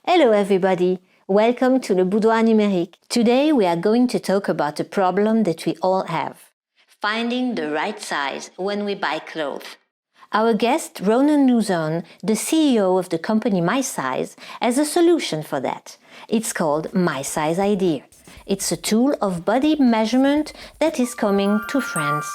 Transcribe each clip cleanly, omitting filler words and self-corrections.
Hello everybody, welcome to the Boudoir Numérique. Today we are going to talk about a problem that we all have. Finding the right size when we buy clothes. Our guest, Ronen Luzon, the CEO of the company MySize, has a solution for that. It's called MySizeID. It's a tool of body measurement that is coming to France.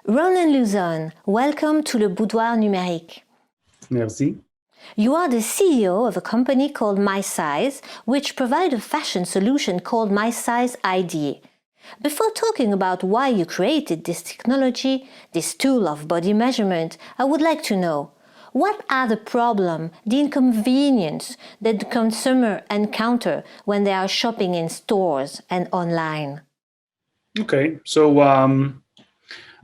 Ronen Luzon, welcome to the Boudoir Numérique. Merci. You are the CEO of a company called MySize, which provides a fashion solution called MySizeID. Before talking about why you created this technology, this tool of body measurement, I would like to know, what are the problems, the inconvenience that the consumer encounter when they are shopping in stores and online? Okay, so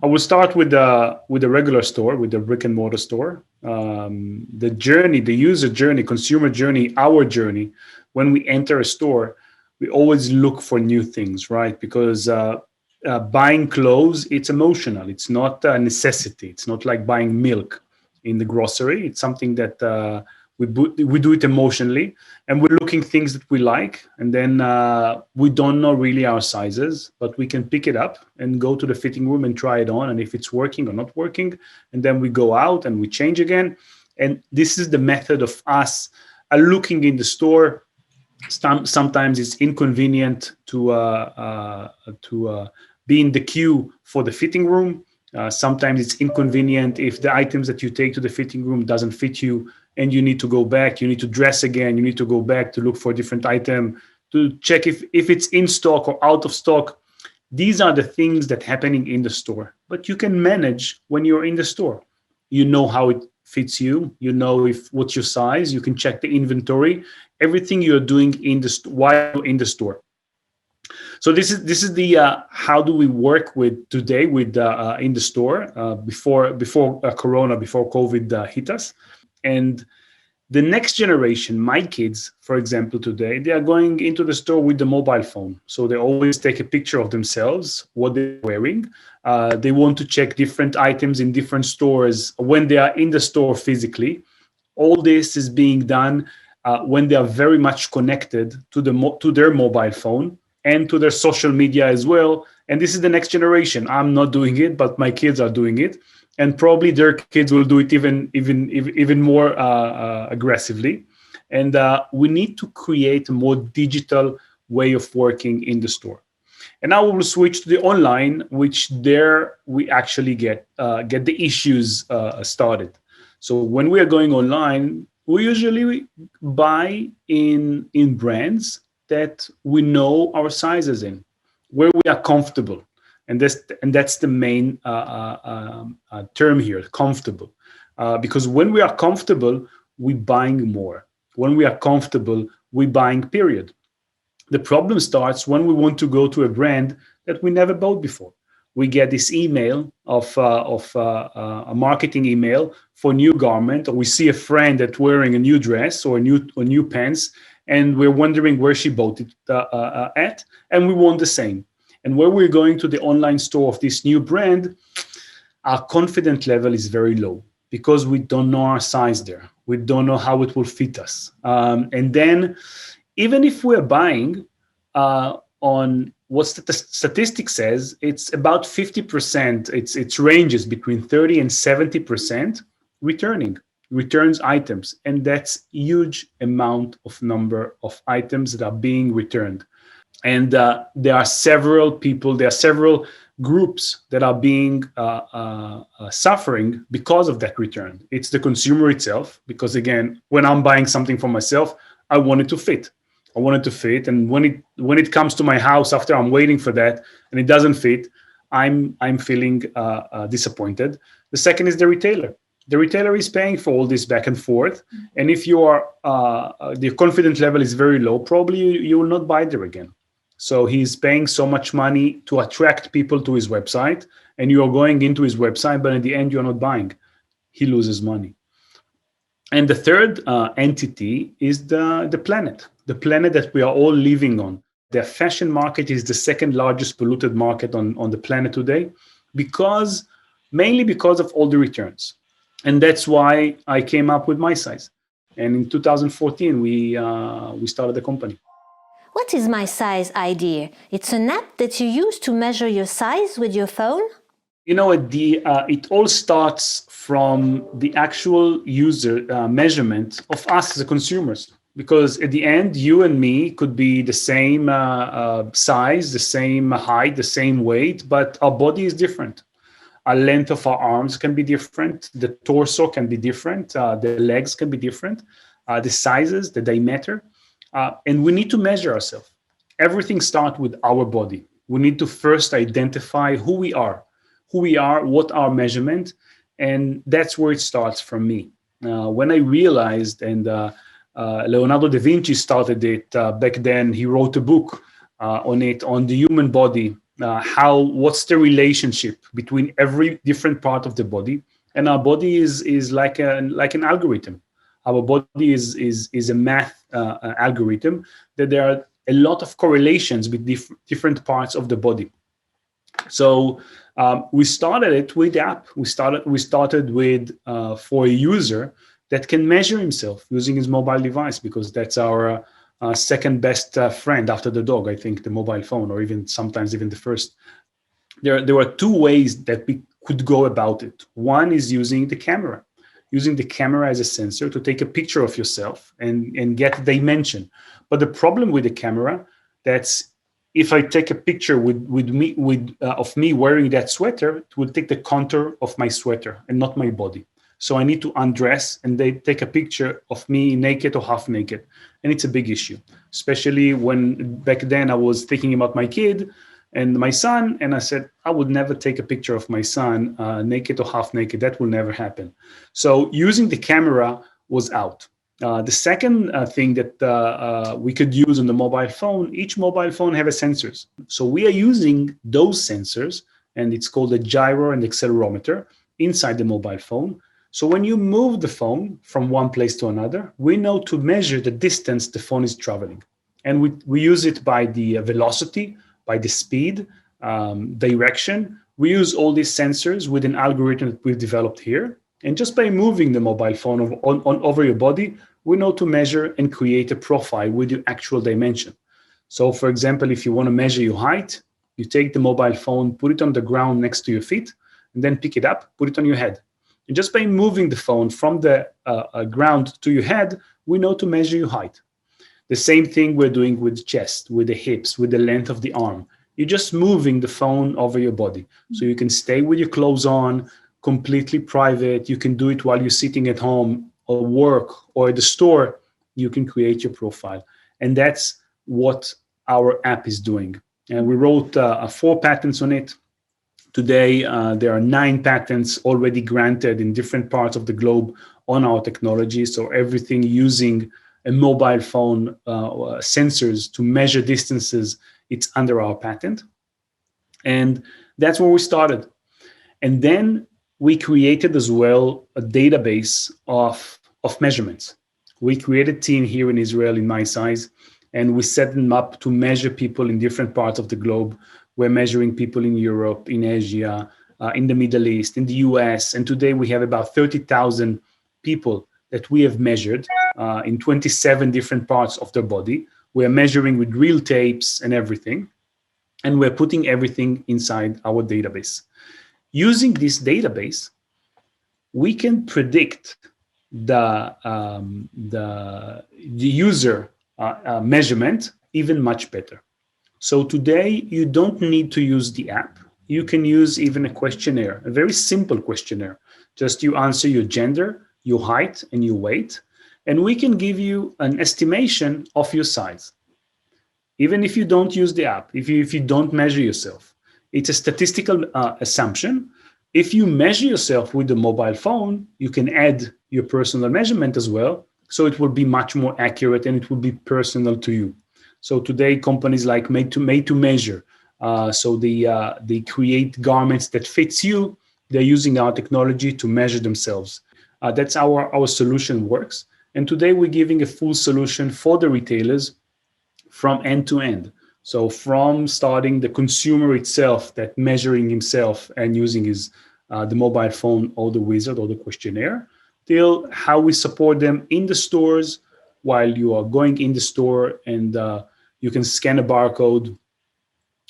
I will start with the regular store, with the brick and mortar store. The journey, the user journey, consumer journey, our journey. When we enter a store, we always look for new things, right? Because buying clothes, it's emotional. It's not a necessity. It's not like buying milk in the grocery. It's something that we do it emotionally, and we're looking things that we like, and then we don't know really our sizes, but we can pick it up and go to the fitting room and try it on, and if it's working or not working, and then we go out and we change again. And this is the method of us looking in the store. Sometimes it's inconvenient to be in the queue for the fitting room. Sometimes it's inconvenient if the items that you take to the fitting room doesn't fit you and you need to go back, you need to dress again, you need to go back to look for a different item, to check if it's in stock or out of stock. These are the things that are happening in the store, but you can manage when you're in the store. You know how it fits you, you know what's your size, you can check the inventory, everything you're doing in the while you're in the store. So this is the how do we work with today with in the store before Corona, before COVID hit us. And the next generation, my kids, for example, today, they are going into the store with the mobile phone. So they always take a picture of themselves, what they're wearing. They want to check different items in different stores when they are in the store physically. All this is being done when they are very much connected to their mobile phone and to their social media as well. And this is the next generation. I'm not doing it, but my kids are doing it. And probably their kids will do it even more aggressively. And we need to create a more digital way of working in the store. And now we will switch to the online, which there we actually get the issues started. So when we are going online, we usually buy in brands that we know our sizes in, where we are comfortable. And that's the main term here, comfortable. Because when we are comfortable, we're buying more. When we are comfortable, we're buying, period. The problem starts when we want to go to a brand that we never bought before. We get this email of a marketing email for a new garment, or we see a friend that's wearing a new dress or new pants, and we're wondering where she bought it at, and we want the same. And when we're going to the online store of this new brand, our confidence level is very low because we don't know our size there. We don't know how it will fit us. And then even if we're buying on what the statistic says, it's about 50%, it ranges between 30 and 70% returns items. And that's huge amount of number of items that are being returned. And there are several groups that are being suffering because of that return. It's the consumer itself, because again, when I'm buying something for myself, I want it to fit. And when it comes to my house after I'm waiting for that and it doesn't fit, I'm feeling disappointed. The second is the retailer. The retailer is paying for all this back and forth, and if you are the confidence level is very low, probably you will not buy there again. So he's paying so much money to attract people to his website, and you are going into his website, but in the end, you're not buying. He loses money. And the third entity is the planet that we are all living on. The fashion market is the second largest polluted market on the planet today, because mainly because of all the returns. And that's why I came up with MySize. And in 2014, we started the company. What is MySizeID? It's an app that you use to measure your size with your phone? It all starts from the actual user measurement of us as consumers. Because at the end, you and me could be the same size, the same height, the same weight, but our body is different. Our length of our arms can be different. The torso can be different. The legs can be different. The sizes, the diameter. And we need to measure ourselves. Everything starts with our body. We need to first identify who we are, what our measurement, and that's where it starts from me. When I realized, and Leonardo da Vinci started it back then, he wrote a book on the human body, what's the relationship between every different part of the body, and our body is like an algorithm. Our body is a math algorithm that there are a lot of correlations with different parts of the body. So we started it with the app. We started with for a user that can measure himself using his mobile device, because that's our second best friend after the dog, I think, the mobile phone, or even sometimes even the first. There were two ways that we could go about it. One is using the camera as a sensor to take a picture of yourself and get dimension. But the problem with the camera, that's if I take a picture of me wearing that sweater, it will take the contour of my sweater and not my body. So I need to undress and they take a picture of me naked or half naked. And it's a big issue, especially when back then I was thinking about my kid and my son. And I said, I would never take a picture of my son naked or half naked. That will never happen. So using the camera was out. The second thing that we could use on the mobile phone, each mobile phone have sensors. So we are using those sensors, and it's called a gyro and accelerometer inside the mobile phone. So when you move the phone from one place to another, we know to measure the distance the phone is traveling. And we use it by the velocity, by the speed, direction. We use all these sensors with an algorithm that we've developed here. And just by moving the mobile phone over your body, we know to measure and create a profile with your actual dimension. So for example, if you want to measure your height, you take the mobile phone, put it on the ground next to your feet, and then pick it up, put it on your head. And just by moving the phone from the ground to your head, we know to measure your height. The same thing we're doing with the chest, with the hips, with the length of the arm. You're just moving the phone over your body. So you can stay with your clothes on, completely private. You can do it while you're sitting at home or work or at the store. You can create your profile. And that's what our app is doing. And we wrote 4 patents on it. Today, there are 9 patents already granted in different parts of the globe on our technology. So everything using a mobile phone sensors to measure distances, it's under our patent. And that's where we started. And then we created as well a database of measurements. We created a team here in Israel in MySize, and we set them up to measure people in different parts of the globe. We're measuring people in Europe, in Asia, in the Middle East, in the US. And today we have about 30,000 people that we have measured in 27 different parts of their body. We're measuring with real tapes and everything. And we're putting everything inside our database. Using this database, we can predict the user measurement even much better. So today, you don't need to use the app. You can use even a questionnaire, a very simple questionnaire. Just you answer your gender, your height, and your weight, and we can give you an estimation of your size. Even if you don't use the app, if you don't measure yourself, it's a statistical assumption. If you measure yourself with the mobile phone, you can add your personal measurement as well. So it will be much more accurate and it will be personal to you. So today, companies like Made to Measure, so they create garments that fits you. They're using our technology to measure themselves. That's how our solution works. And today, we're giving a full solution for the retailers from end to end. So from starting the consumer itself, that measuring himself and using his the mobile phone or the wizard or the questionnaire, till how we support them in the stores while you are going in the store, and you can scan a barcode.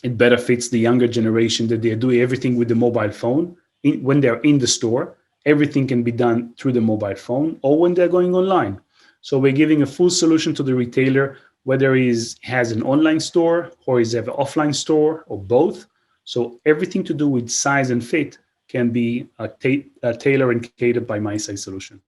It better fits the younger generation that they do everything with the mobile phone. When they're in the store, everything can be done through the mobile phone or when they're going online. So we're giving a full solution to the retailer, whether he has an online store or he's have an offline store or both. So everything to do with size and fit can be tailored and catered by MySize solution.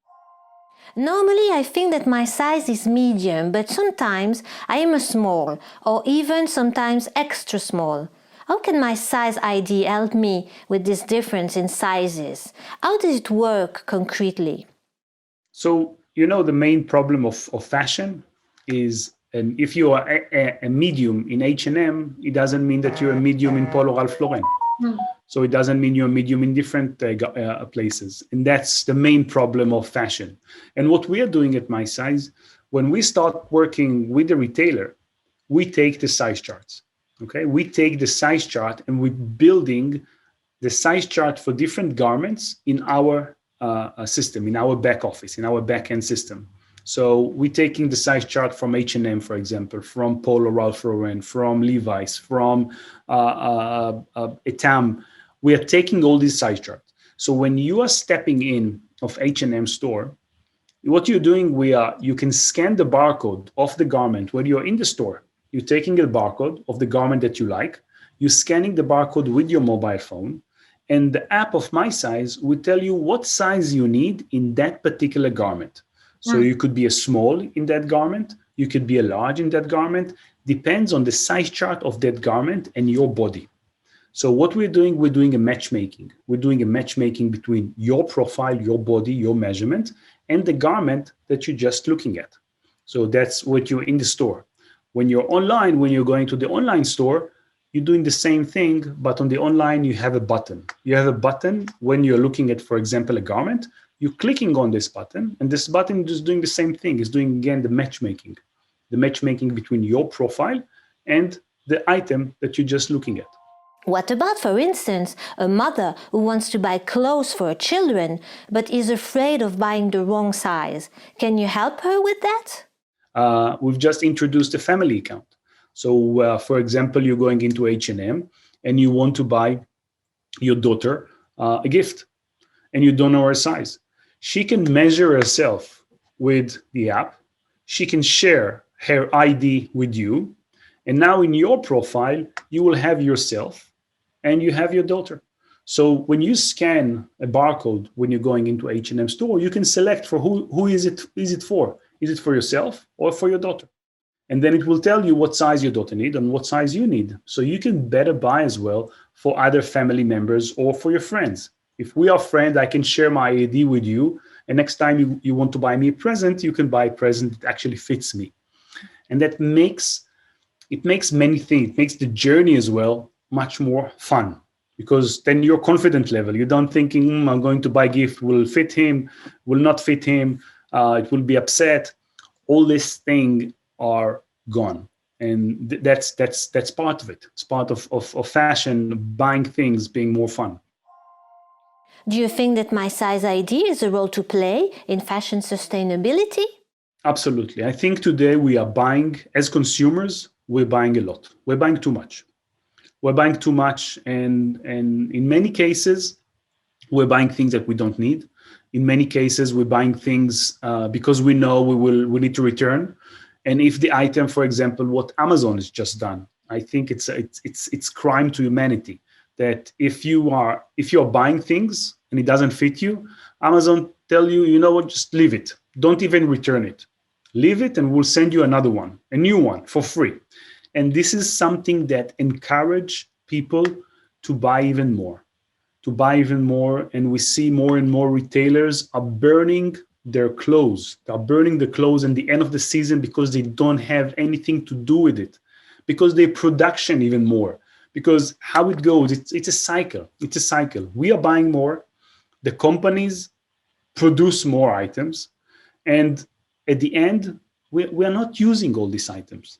Normally, I think that my size is medium, but sometimes I am a small, or even sometimes extra small. How can MySizeID help me with this difference in sizes? How does it work concretely? So, the main problem of fashion is, and if you are a medium in H&M, it doesn't mean that you're a medium in Polo Ralph Lauren. So it doesn't mean you're a medium in different places. And that's the main problem of fashion. And what we are doing at MySize, when we start working with the retailer, we take the size charts. Okay, we take the size chart and we're building the size chart for different garments in our system, in our back office, in our back end system. So we're taking the size chart from H&M, for example, from Polo Ralph Lauren, from Levi's, from Etam. We are taking all these size charts. So when you are stepping in of H&M store, what you're doing, you can scan the barcode of the garment when you're in the store. You're taking a barcode of the garment that you like. You're scanning the barcode with your mobile phone, and the app of MySize will tell you what size you need in that particular garment. So you could be a small in that garment, you could be a large in that garment, depends on the size chart of that garment and your body. So what we're doing a matchmaking. We're doing a matchmaking between your profile, your body, your measurement, and the garment that you're just looking at. So that's what you're in the store. When you're online, when you're going to the online store, you're doing the same thing, but on the online, you have a button. You have a button when you're looking at, for example, a garment. You're clicking on this button, and this button is doing the same thing. It's doing, again, the matchmaking between your profile and the item that you're just looking at. What about, for instance, a mother who wants to buy clothes for her children, but is afraid of buying the wrong size? Can you help her with that? We've just introduced a family account. So, for example, you're going into H&M and you want to buy your daughter a gift, and you don't know her size. She can measure herself with the app. She can share her ID with you. And now in your profile, you will have yourself and you have your daughter. So when you scan a barcode when you're going into H&M store, you can select for who is it for? Is it for yourself or for your daughter? And then it will tell you what size your daughter needs and what size you need. So you can better buy as well for other family members or for your friends. If we are friends, I can share my ID with you. And next time you want to buy me a present, you can buy a present that actually fits me. And that makes many things. It makes the journey as well much more fun, because then your confidence level, you don't thinking, I'm going to buy a gift, will fit him, will not fit him, it will be upset. All these things are gone. And that's part of it. It's part of fashion, buying things being more fun. Do you think that MySizeID has a role to play in fashion sustainability? Absolutely. I think today we are buying, as consumers, we're buying a lot. We're buying too much. We're buying too much. And in many cases, we're buying things that we don't need. In many cases, we're buying things because we know we need to return. And if the item, for example, what Amazon has just done, I think it's crime to humanity that if you're buying things and it doesn't fit you, Amazon tell you, you know what, just leave it. Don't even return it. Leave it and we'll send you another one, a new one for free. And this is something that encourage people to buy even more, And we see more and more retailers are burning their clothes. They're burning the clothes at the end of the season because they don't have anything to do with it, because they production even more. Because how it goes, it's a cycle. It's a cycle. We are buying more. The companies produce more items. And at the end, we are not using all these items.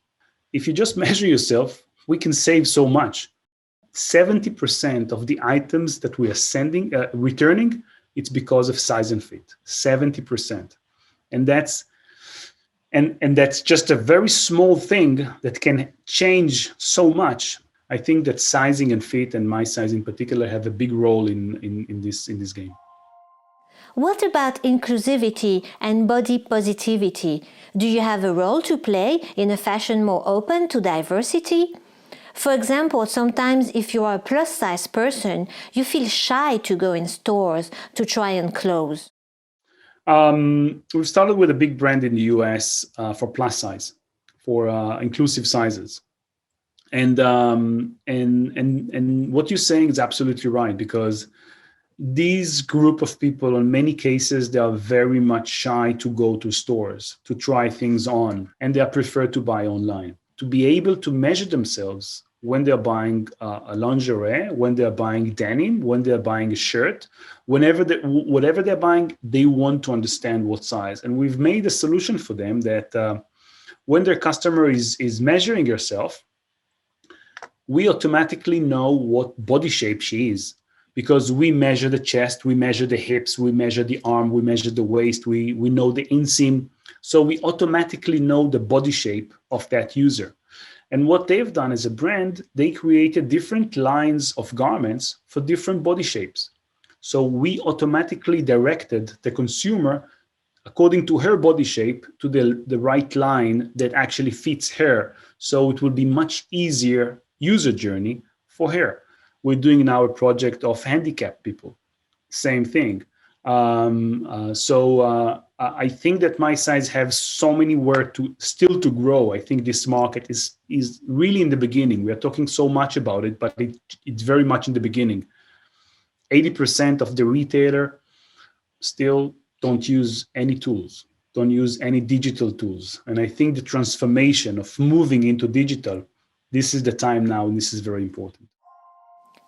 If you just measure yourself, we can save so much. 70% of the items that we are returning, it's because of size and fit. 70%. And that's just a very small thing that can change so much. I think that sizing and fit, and MySize in particular, have a big role in this game. What about inclusivity and body positivity? Do you have a role to play in a fashion more open to diversity? For example, sometimes if you are a plus-size person, you feel shy to go in stores to try on clothes. We've started with a big brand in the US for plus size, for inclusive sizes. And what you're saying is absolutely right, because these group of people, in many cases, they are very much shy to go to stores, to try things on, and they prefer to buy online. To be able to measure themselves when they're buying a lingerie, when they're buying denim, when they're buying a shirt, whatever they're buying, they want to understand what size. And we've made a solution for them that when their customer is measuring herself, we automatically know what body shape she is, because we measure the chest, we measure the hips, we measure the arm, we measure the waist, we know the inseam. So we automatically know the body shape of that user. And what they've done as a brand, they created different lines of garments for different body shapes. So we automatically directed the consumer according to her body shape to the right line that actually fits her. So it will be much easier user journey for her. We're doing now a project of handicapped people. Same thing. I think that MySize have so many where to grow. I think this market is really in the beginning. We are talking so much about it, but it's very much in the beginning. 80% of the retailer still don't use any tools, don't use any digital tools. And I think the transformation of moving into digital, this is the time now, and this is very important.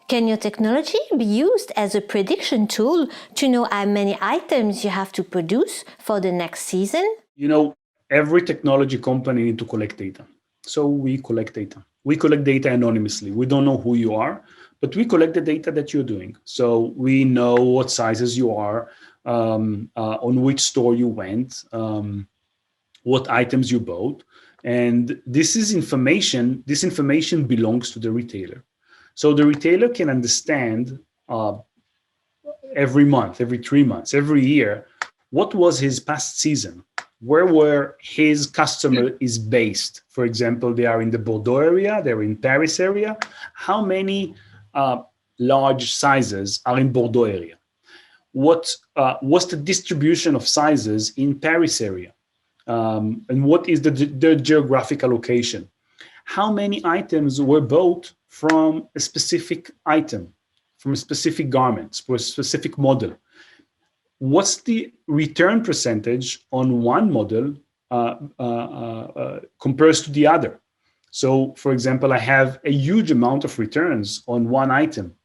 Can your technology be used as a prediction tool to know how many items you have to produce for the next season? Every technology company needs to collect data. So we collect data. We collect data anonymously. We don't know who you are, but we collect the data that you're doing. So we know what sizes you are, on which store you went, what items you bought. And this information belongs to the retailer. So the retailer can understand every month, every 3 months, every year, what was his past season, where his customer is based. For example, they are in the Bordeaux area, they're in Paris area. How many large sizes are in Bordeaux area? What's the distribution of sizes in Paris area? And what is the geographical location? How many items were bought from a specific item, from a specific garment, for a specific model? What's the return percentage on one model compares to the other? So, for example, I have a huge amount of returns on one item.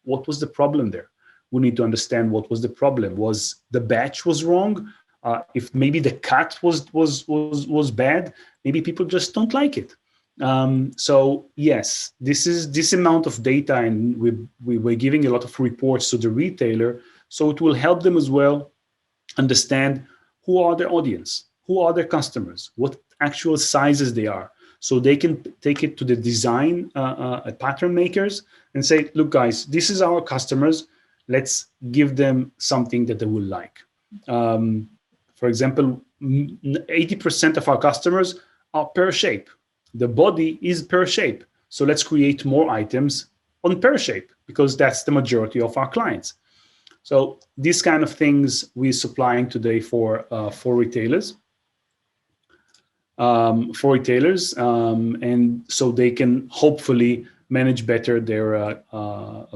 What was the problem there? We need to understand what was the problem. Was the batch was wrong? If maybe the cut was bad, maybe people just don't like it. So yes, this amount of data, and we're giving a lot of reports to the retailer, so it will help them as well understand who are their audience, who are their customers, what actual sizes they are, so they can take it to the design pattern makers and say, look guys, this is our customers, let's give them something that they will like. For example, 80% of our customers are per shape. The body is per shape. So let's create more items on per shape, because that's the majority of our clients. So these kind of things we're supplying today for retailers. And so they can hopefully manage better their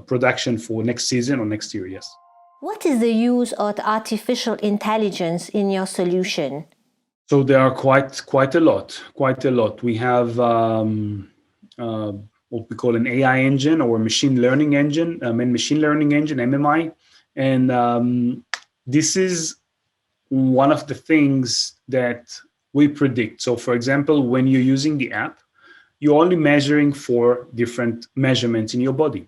production for next season or next year, yes. What is the use of artificial intelligence in your solution? So there are quite a lot. We have what we call an AI engine, or machine learning engine, MMI. And this is one of the things that we predict. So for example, when you're using the app, you're only measuring for different measurements in your body.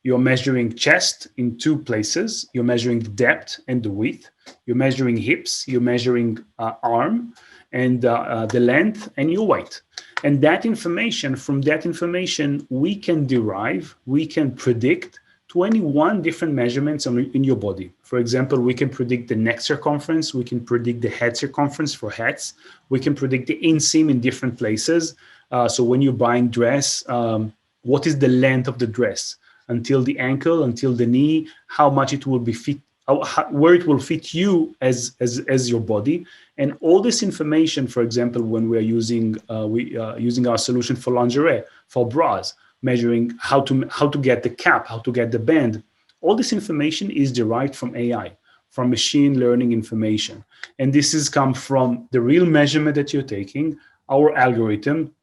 You're measuring chest in two places. You're measuring the depth and the width. You're measuring hips. You're measuring arm and the length and your weight. And from that information, we can predict 21 different measurements in your body. For example, we can predict the neck circumference. We can predict the head circumference for hats. We can predict the inseam in different places. So when you're buying dress, what is the length of the dress? Until the ankle, until the knee, how much it will be fit, where it will fit you as your body. And all this information, for example, when we're using our solution for lingerie, for bras, measuring how to get the cap, how to get the band, all this information is derived from AI, from machine learning information. And this has come from the real measurement that you're taking, our algorithm,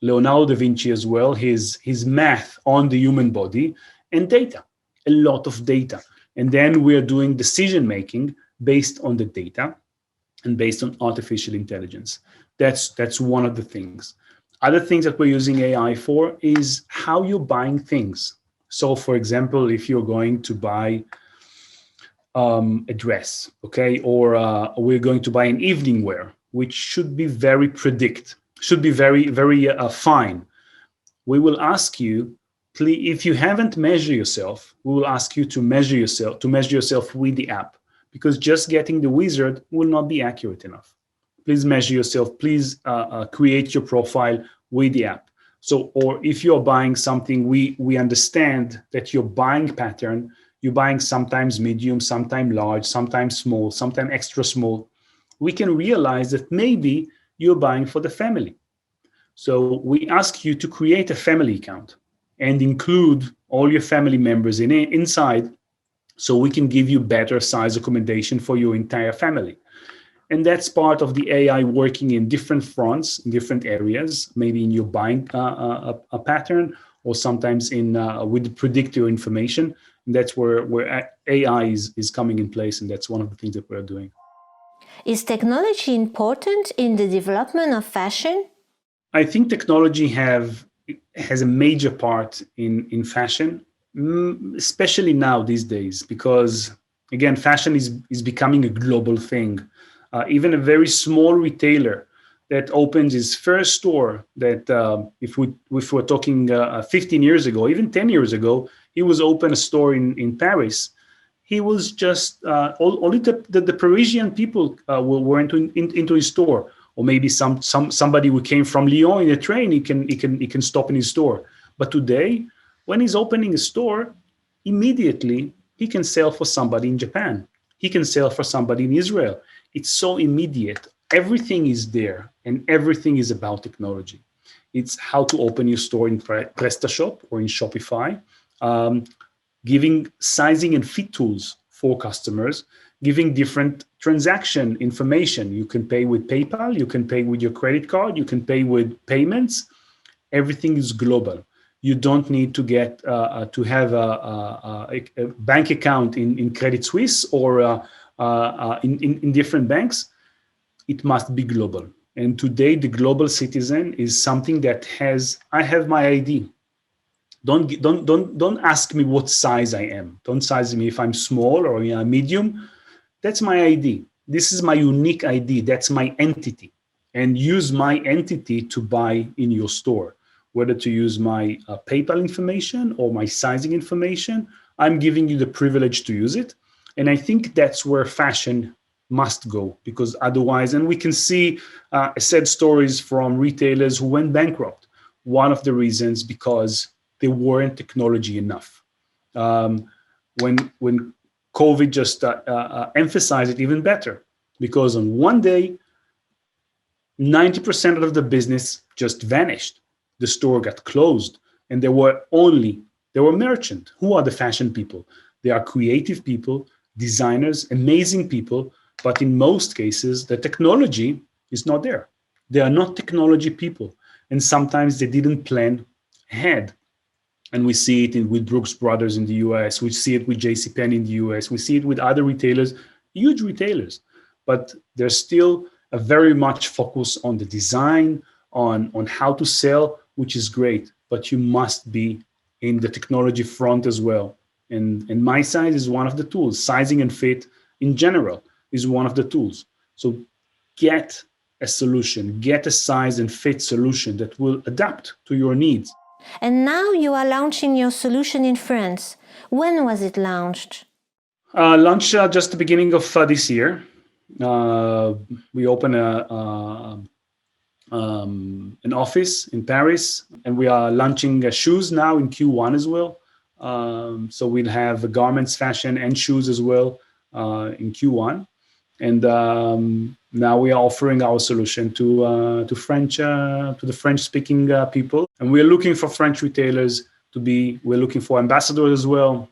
Leonardo da Vinci as well, his math on the human body, and data, a lot of data. And then we're doing decision making based on the data and based on artificial intelligence. That's one of the things. Other things that we're using AI for is how you're buying things. So for example, if you're going to buy a dress, okay, or we're going to buy an evening wear, which should be very fine. We will ask you, if you haven't measured yourself, we will ask you to measure yourself with the app, because just getting the wizard will not be accurate enough. Please measure yourself. Please create your profile with the app. So, or if you're buying something, we understand that your buying pattern, you're buying sometimes medium, sometimes large, sometimes small, sometimes extra small. We can realize that maybe you're buying for the family. So we ask you to create a family account and include all your family members inside, so we can give you better size recommendation for your entire family. And that's part of the AI working in different fronts, in different areas, maybe in your buying a pattern, or sometimes with the predictor information. And that's where AI is coming in place, and that's one of the things that we're doing. Is technology important in the development of fashion? I think technology has a major part in fashion, especially now these days, because again, fashion is becoming a global thing. Even a very small retailer that opens his first store, that if we're talking 15 years ago, even 10 years ago, he was open a store in Paris. He was just only the Parisian people were into his store. Or maybe somebody who came from Lyon in a train, he can stop in his store. But today, when he's opening a store, immediately he can sell for somebody in Japan. He can sell for somebody in Israel. It's so immediate. Everything is there, and everything is about technology. It's how to open your store in PrestaShop or in Shopify, giving sizing and fit tools for customers, giving different transaction information. You can pay with PayPal, you can pay with your credit card, you can pay with payments. Everything is global. You don't need to get to have a bank account in Credit Suisse or in different banks. It must be global. And today, the global citizen is something that I have my ID. Don't ask me what size I am. Don't size me if I'm small or medium. That's my ID. This is my unique ID. That's my entity. And use my entity to buy in your store. Whether to use my PayPal information or my sizing information, I'm giving you the privilege to use it. And I think that's where fashion must go, because otherwise, and we can see sad stories from retailers who went bankrupt. One of the reasons, because they weren't technology enough. When COVID just emphasized it even better, because on one day, 90% of the business just vanished. The store got closed, and there were merchants. Who are the fashion people? They are creative people, designers, amazing people, but in most cases, the technology is not there. They are not technology people, and sometimes they didn't plan ahead. And we see it with Brooks Brothers in the US. We see it with JCPenney in the US. We see it with other retailers, huge retailers. But there's still a very much focus on the design, on how to sell, which is great, but you must be in the technology front as well. And MySize is one of the tools. Sizing and fit in general is one of the tools. So get a solution, get a size and fit solution that will adapt to your needs. And now you are launching your solution in France. When was it launched? Launched just the beginning of this year. We opened an office in Paris, and we are launching shoes now in Q1 as well. So we'll have garments, fashion, and shoes as well in Q1. And now we are offering our solution to the French-speaking people, and we're looking for French retailers we're looking for ambassadors as well.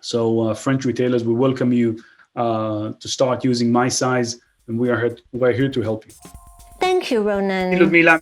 So French retailers, we welcome you to start using MySize, and we're here to help you. Thank you, Ronen. Ludmilla.